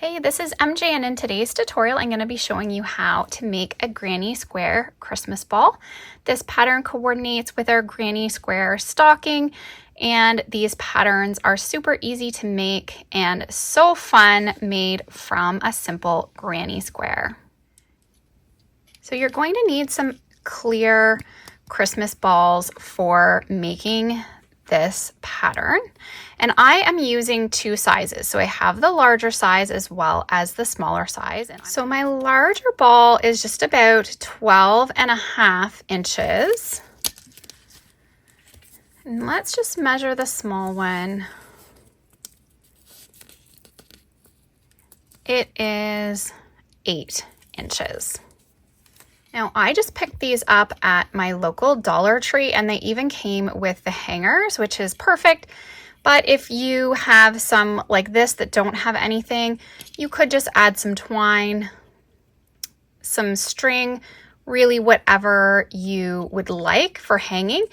Hey, this is MJ, and in today's tutorial I'm going to be showing you how to make a granny square Christmas ball. This pattern coordinates with our granny square stocking, and these patterns are super easy to make and so fun, made from a simple granny square. So you're going to need some clear Christmas balls for making this pattern, and I am using two sizes. So I have the larger size as well as the smaller size. So my larger ball is just about 12.5 inches. And let's just measure the small one. It is 8 inches. Now I just picked these up at my local Dollar Tree, and they even came with the hangers, which is perfect. But if you have some like this that don't have anything, you could just add some twine, some string, really whatever you would like for hanging.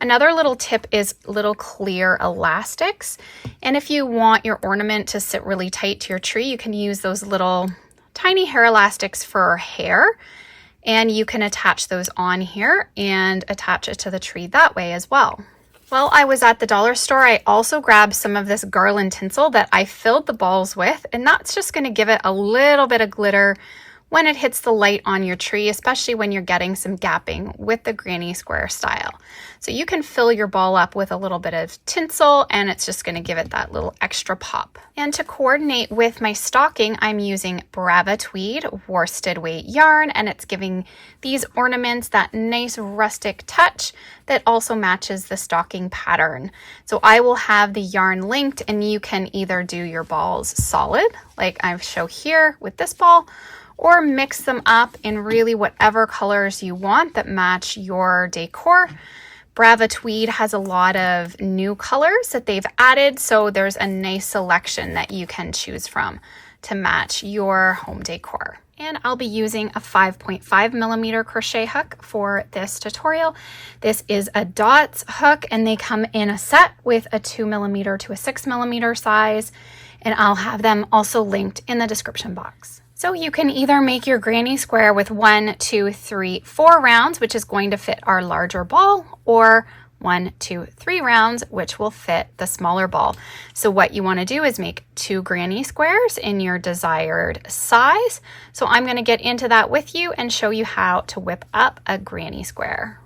Another little tip is little clear elastics. And if you want your ornament to sit really tight to your tree, you can use those little tiny hair elastics for hair. And you can attach those on here and attach it to the tree that way as well. While I was at the dollar store, I also grabbed some of this garland tinsel that I filled the balls with, and that's just going to give it a little bit of glitter when it hits the light on your tree, especially when you're getting some gapping with the granny square style. So you can fill your ball up with a little bit of tinsel, and it's just going to give it that little extra pop. And to coordinate with my stocking, I'm using Brava Tweed worsted weight yarn, and it's giving these ornaments that nice rustic touch that also matches the stocking pattern. So I will have the yarn linked, and you can either do your balls solid, like I show here with this ball, or mix them up in really whatever colors you want that match your decor. Brava Tweed has a lot of new colors that they've added, so there's a nice selection that you can choose from to match your home decor. And I'll be using a 5.5 millimeter crochet hook for this tutorial. This is a dots hook, and they come in a set with a 2 millimeter to a 6 millimeter size, and I'll have them also linked in the description box. So you can either make your granny square with 1, 2, 3, 4 rounds, which is going to fit our larger ball, or 1, 2, 3 rounds, which will fit the smaller ball. So what you want to do is make 2 granny squares in your desired size. So I'm going to get into that with you and show you how to whip up a granny square.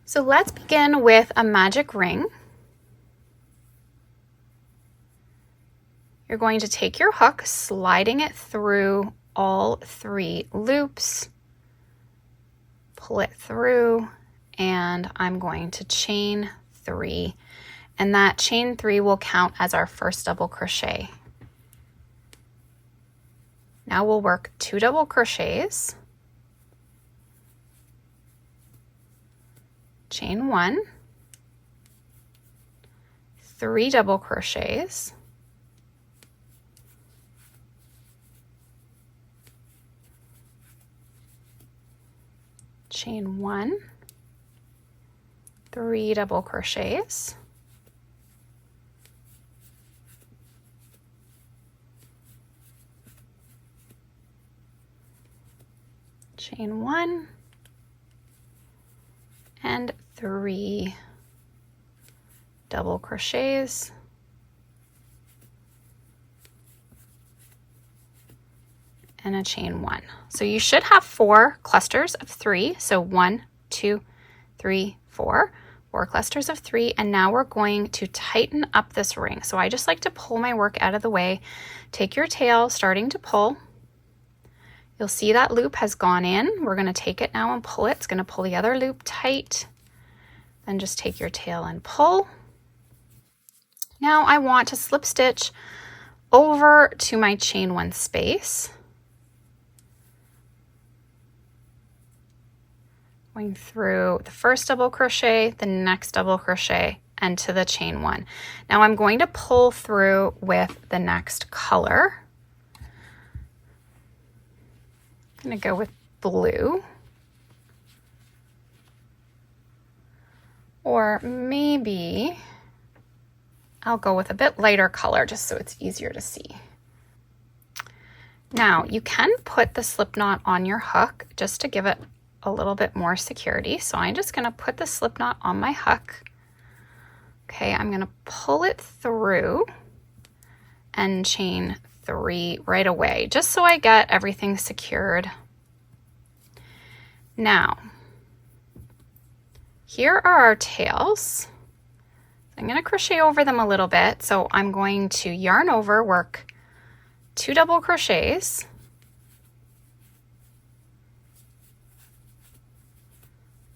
So let's begin with a magic ring. You're going to take your hook, sliding it through all 3 loops, pull it through, and I'm going to chain 3, and that chain 3 will count as our first double crochet. Now we'll work 2 double crochets, chain 1, 3 double crochets, chain 1, 3 double crochets, chain 1, and 3 double crochets, and a chain 1. So you should have 4 clusters of 3. So 1, 2, 3, 4 clusters of 3. And now we're going to tighten up this ring. So I just like to pull my work out of the way. Take your tail, starting to pull. You'll see that loop has gone in. We're going to take it now and pull it. It's going to pull the other loop tight. Then just take your tail and pull. Now I want to slip stitch over to my chain 1 space. Going through the first double crochet, the next double crochet, and to the chain 1. Now I'm going to pull through with the next color. I'm going to go with blue. Or maybe I'll go with a bit lighter color just so it's easier to see. Now you can put the slip knot on your hook just to give it a little bit more security. So I'm just going to put the slip knot on my hook. Okay, I'm going to pull it through and chain 3 right away, just so I get everything secured. Now, here are our tails. I'm going to crochet over them a little bit. So I'm going to yarn over, work 2 double crochets.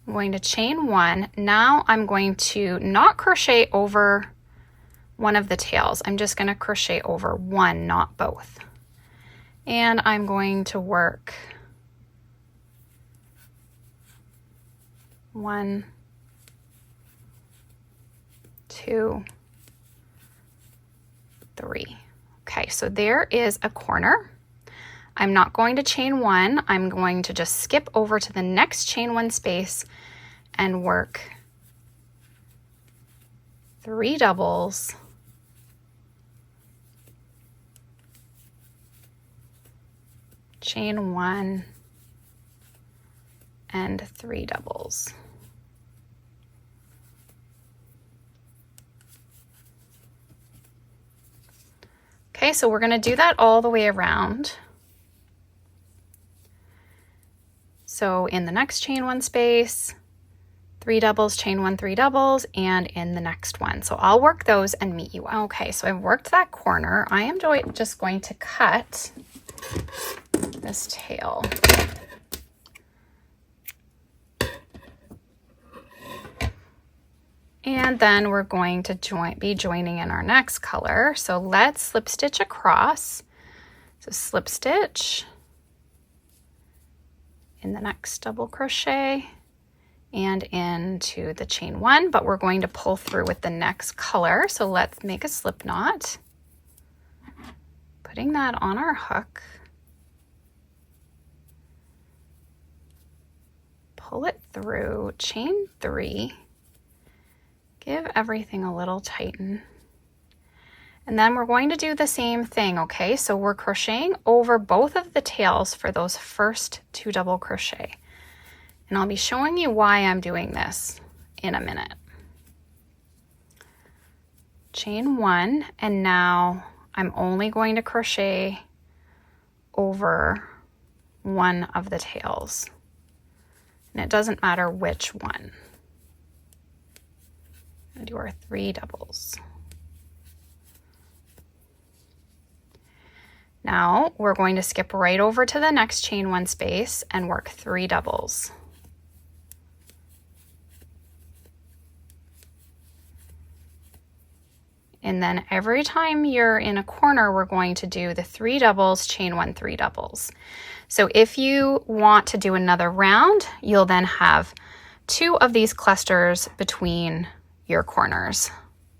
I'm going to chain 1. Now I'm going to not crochet over one of the tails. I'm just going to crochet over one, not both. And I'm going to work 1, 2, 3. Okay, so there is a corner. I'm not going to chain 1. I'm going to just skip over to the next chain 1 space and work 3 doubles, chain 1, and 3 doubles. Okay, so we're going to do that all the way around. So in the next chain 1 space, 3 doubles, chain 1, 3 doubles, and in the next one. So I'll work those and meet you. Okay, so I've worked that corner. I am just going to cut this tail. And then we're going to be joining in our next color. So let's slip stitch across. So slip stitch in the next double crochet and into the chain 1, but we're going to pull through with the next color. So let's make a slip knot, putting that on our hook, pull it through, chain 3, give everything a little tighten. And then we're going to do the same thing, okay? So we're crocheting over both of the tails for those first 2 double crochet. And I'll be showing you why I'm doing this in a minute. Chain 1, and now I'm only going to crochet over one of the tails. And it doesn't matter which one. I'm gonna do our 3 doubles. Now we're going to skip right over to the next chain 1 space and work 3 doubles. And then every time you're in a corner, we're going to do the 3 doubles, chain 1, 3 doubles. So if you want to do another round, you'll then have 2 of these clusters between your corners.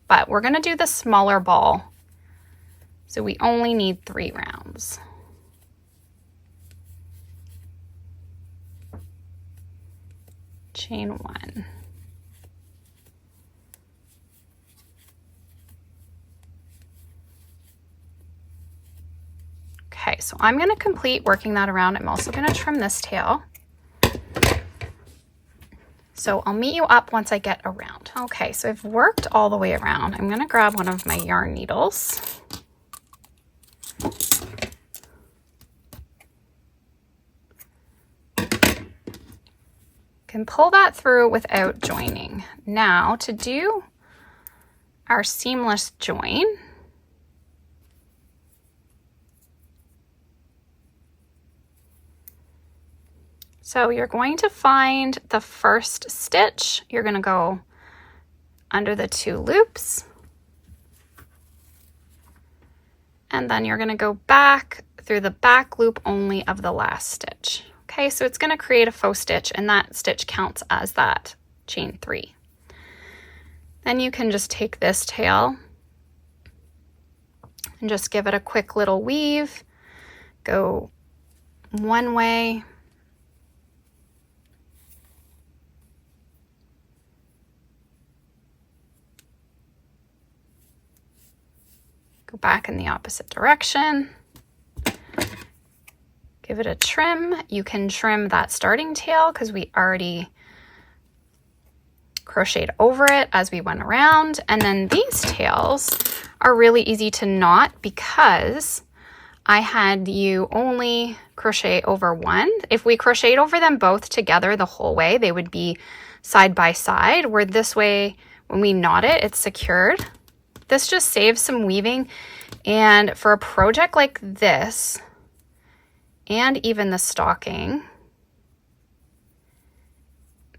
But we're going to do the smaller ball. So we only need 3 rounds. Chain 1. Okay, so I'm going to complete working that around. I'm also going to trim this tail. So I'll meet you up once I get around. Okay, so I've worked all the way around. I'm going to grab one of my yarn needles. Can pull that through without joining. Now to do our seamless join, so you're going to find the first stitch. You're going to go under the 2 loops, and then you're going to go back through the back loop only of the last stitch. Okay, so it's going to create a faux stitch, and that stitch counts as that chain 3. Then you can just take this tail and just give it a quick little weave. Go one way, go back in the opposite direction, give it a trim. You can trim that starting tail because we already crocheted over it as we went around. And then these tails are really easy to knot because I had you only crochet over one. If we crocheted over them both together the whole way, they would be side by side, where this way, when we knot it, it's secured. This just saves some weaving. And for a project like this, and even the stocking,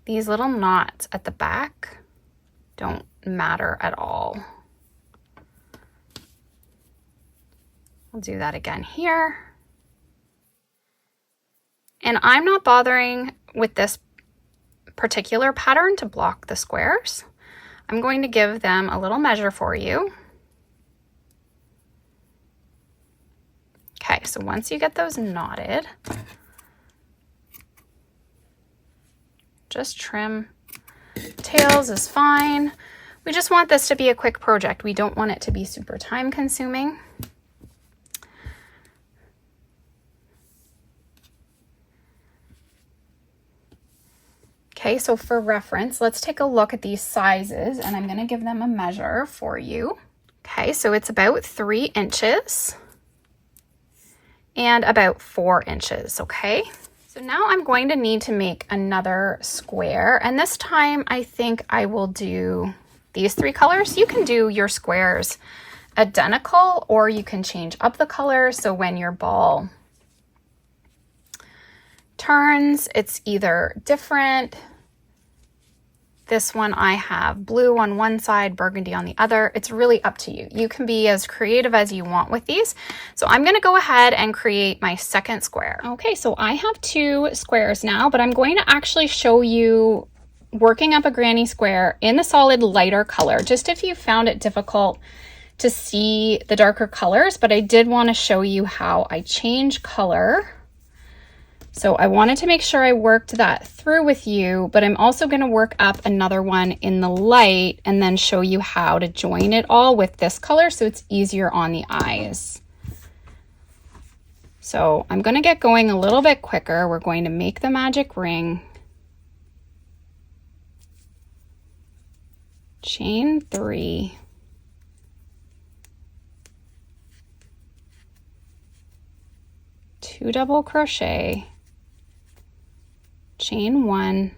these little knots at the back don't matter at all. I'll do that again here. And I'm not bothering with this particular pattern to block the squares. I'm going to give them a little measure for you. Okay, so once you get those knotted, just trim. Tails is fine. We just want this to be a quick project. We don't want it to be super time consuming. Okay, so for reference, let's take a look at these sizes, and I'm going to give them a measure for you. Okay, so it's about 3 inches and about 4 inches, okay? So now I'm going to need to make another square, and this time I think I will do these 3 colors. You can do your squares identical, or you can change up the colors, so when your ball turns, it's either different. This one I have blue on one side, burgundy on the other. It's really up to you. You can be as creative as you want with these. So I'm gonna go ahead and create my second square. Okay, so I have 2 squares now, but I'm going to actually show you working up a granny square in the solid lighter color, just if you found it difficult to see the darker colors, but I did wanna show you how I change color. So I wanted to make sure I worked that through with you, but I'm also going to work up another one in the light and then show you how to join it all with this color so it's easier on the eyes. So I'm going to get going a little bit quicker. We're going to make the magic ring. Chain 3. Two double crochet. Chain 1,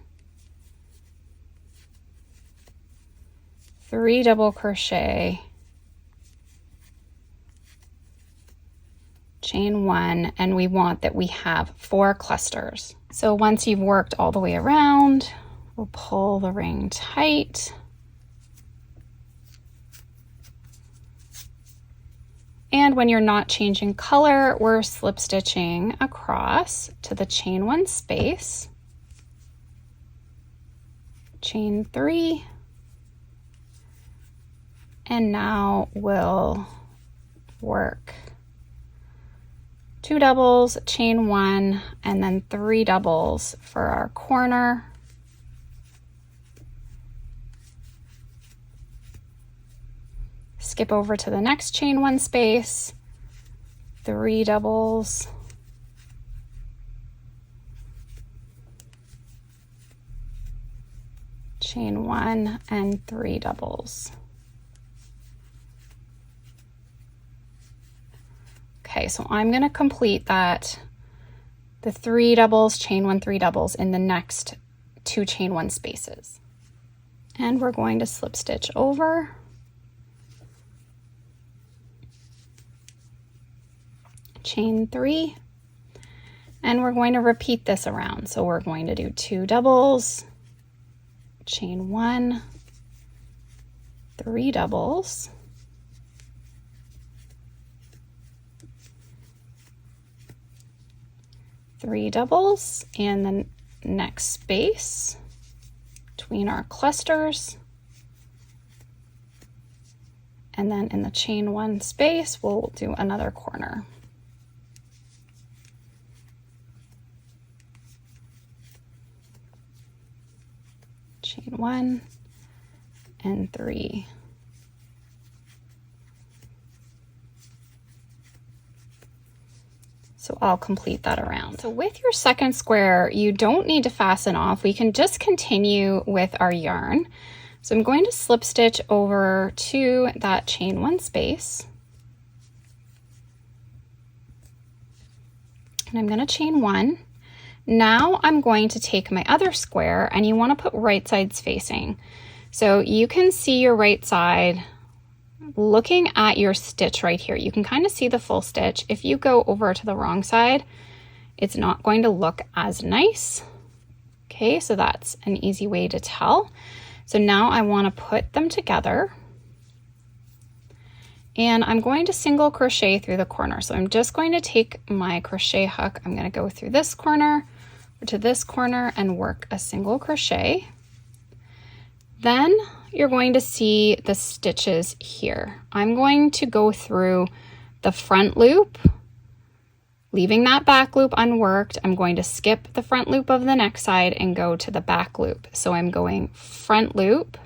3 double crochet, chain 1, and we want that we have 4 clusters. So once you've worked all the way around, we'll pull the ring tight. And when you're not changing color, we're slip stitching across to the chain 1 space. Chain 3, and now we'll work 2 doubles, chain 1, and then 3 doubles for our corner. Skip over to the next chain 1 space, 3 doubles, chain 1, and 3 doubles. Okay, so I'm going to complete that, the 3 doubles, chain 1, 3 doubles in the next 2 chain 1 spaces. And we're going to slip stitch over. Chain 3, and we're going to repeat this around. So we're going to do 2 doubles, chain 1, 3 doubles, three doubles in the next space between our clusters, and then in the chain 1 space we'll do another corner. Chain 1 and 3. So So I'll complete that around. So with your second square, you don't need to fasten off. We can just continue with our yarn. So I'm going to slip stitch over to that chain one space. And I'm going to chain one. Now I'm going to take my other square, and you want to put right sides facing. So you can see your right side looking at your stitch right here. You can kind of see the full stitch. If you go over to the wrong side, it's not going to look as nice. Okay, so that's an easy way to tell. So now I want to put them together, and I'm going to single crochet through the corner. So I'm just going to take my crochet hook. I'm going to go through this corner to this corner and work a single crochet. Then you're going to see the stitches here. I'm going to go through the front loop, leaving that back loop unworked. I'm going to skip the front loop of the next side and go to the back loop. So I'm going front loop,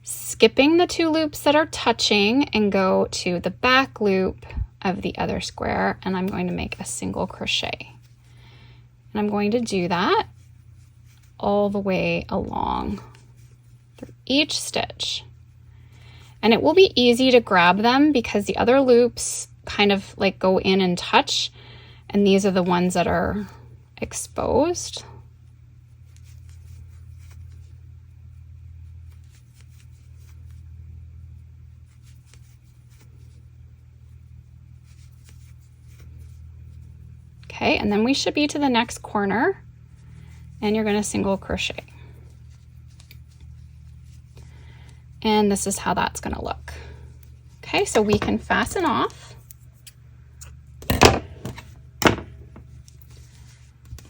skipping the two loops that are touching, and go to the back loop of the other square, and I'm going to make a single crochet. And I'm going to do that all the way along through each stitch. And it will be easy to grab them because the other loops kind of like go in and touch, and these are the ones that are exposed. Okay, and then we should be to the next corner, and you're going to single crochet. And this is how that's going to look. Okay, so we can fasten off.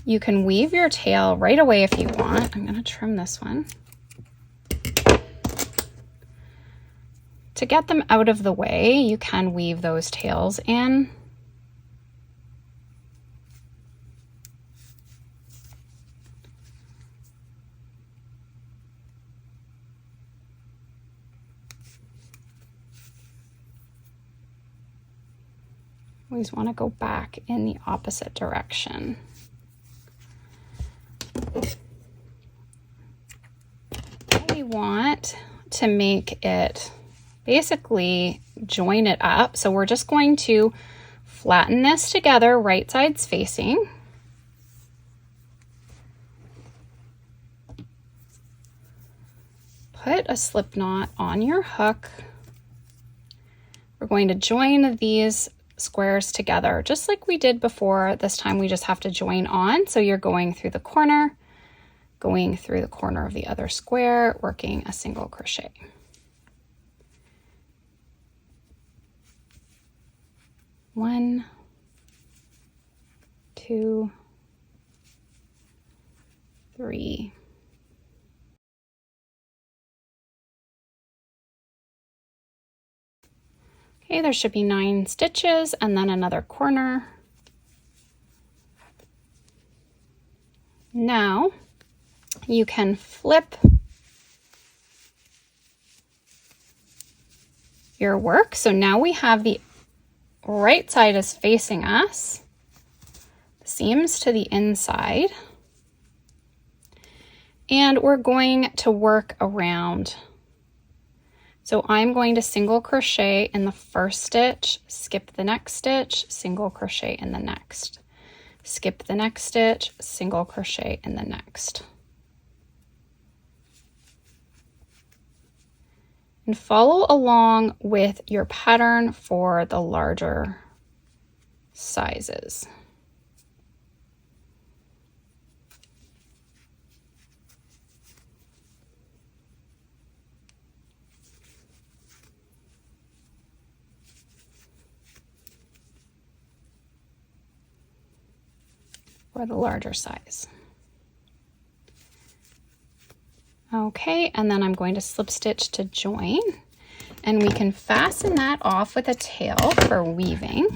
You can weave your tail right away if you want. I'm going to trim this one. To get them out of the way, you can weave those tails in. Always want to go back in the opposite direction. We want to make it basically join it up. So we're just going to flatten this together, right sides facing. Put a slip knot on your hook. We're going to join these squares together just like we did before. This time we just have to join on. So you're going through the corner, going through the corner of the other square, working a single crochet. One, two, three. Okay, there should be 9 stitches and then another corner. Now you can flip your work. So now we have the right side is facing us, the seams to the inside, and we're going to work around. So I'm going to single crochet in the first stitch, skip the next stitch, single crochet in the next, skip the next stitch, single crochet in the next. And follow along with your pattern for the larger sizes. For the larger size. Okay, and then I'm going to slip stitch to join, and we can fasten that off with a tail for weaving.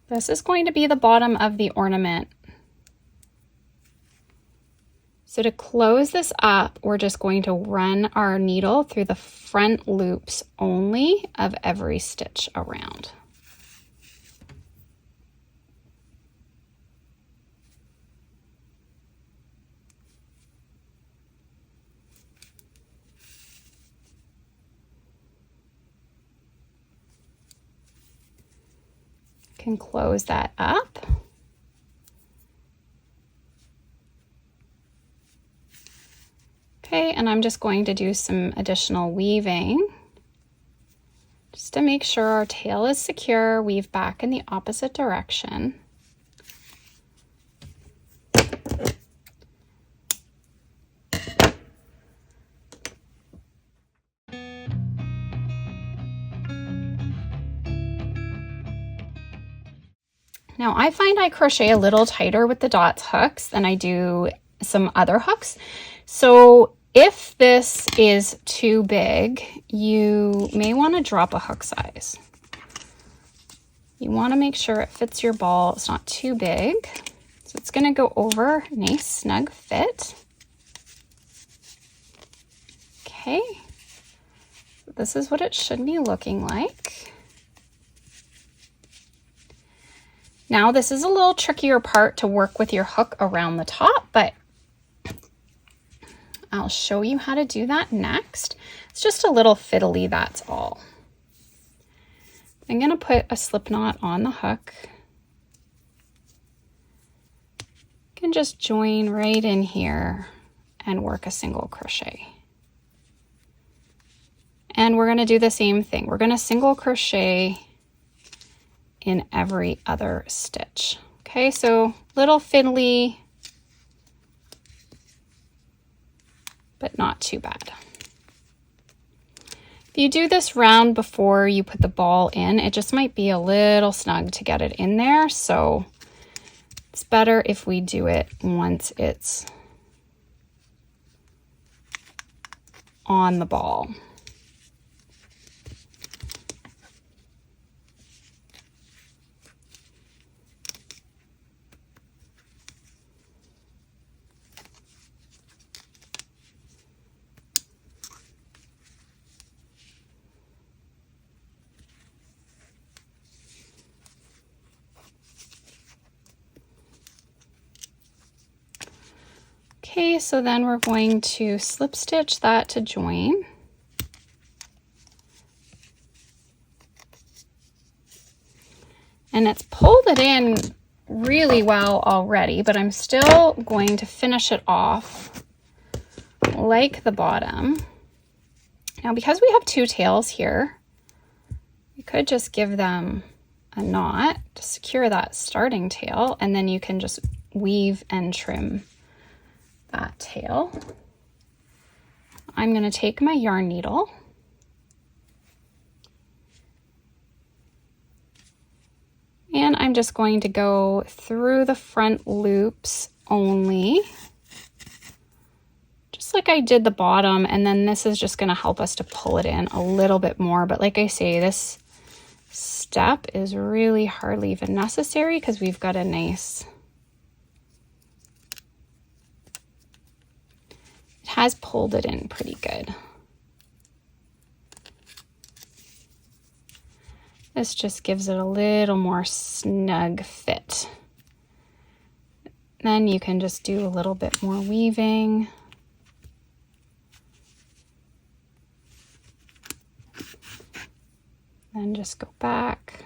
This is going to be the bottom of the ornament. So to close this up, we're just going to run our needle through the front loops only of every stitch around. Can close that up. Okay, and I'm just going to do some additional weaving just to make sure our tail is secure. Weave back in the opposite direction. Now I find I crochet a little tighter with the dots hooks than I do some other hooks. So if this is too big, you may want to drop a hook size. You want to make sure it fits your ball. It's not too big. So it's going to go over, nice snug fit. Okay. This is what it should be looking like. Now this is a little trickier part to work with your hook around the top, but I'll show you how to do that next. It's just a little fiddly, that's all. I'm going to put a slip knot on the hook. You can just join right in here and work a single crochet. And we're going to do the same thing. We're going to single crochet in every other stitch. Okay, so little fiddly, but not too bad. If you do this round before you put the ball in, it just might be a little snug to get it in there. So it's better if we do it once it's on the ball. Okay, so then we're going to slip stitch that to join. And it's pulled it in really well already, but I'm still going to finish it off like the bottom. Now, because we have two tails here, you could just give them a knot to secure that starting tail, and then you can just weave and trim that tail. I'm going to take my yarn needle and I'm just going to go through the front loops only, just like I did the bottom, and then this is just going to help us to pull it in a little bit more. But like I say, this step is really hardly even necessary because we've got a nice, it has pulled it in pretty good. This just gives it a little more snug fit. Then you can just do a little bit more weaving. Then just go back.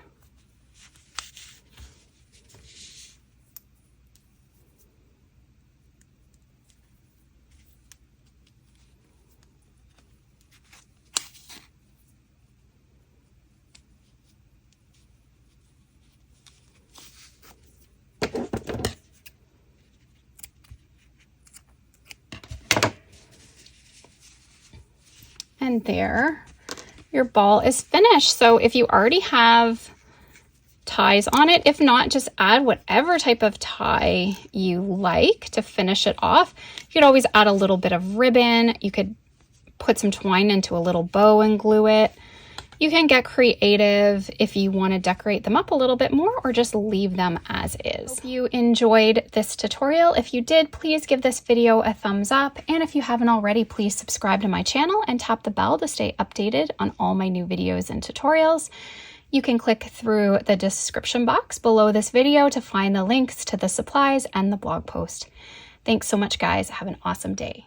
And there, your ball is finished. So if you already have ties on it, if not, just add whatever type of tie you like to finish it off. You could always add a little bit of ribbon. You could put some twine into a little bow and glue it. You can get creative if you want to decorate them up a little bit more or just leave them as is. Hope you enjoyed this tutorial. If you did, please give this video a thumbs up. And if you haven't already, please subscribe to my channel and tap the bell to stay updated on all my new videos and tutorials. You can click through the description box below this video to find the links to the supplies and the blog post. Thanks so much, guys. Have an awesome day.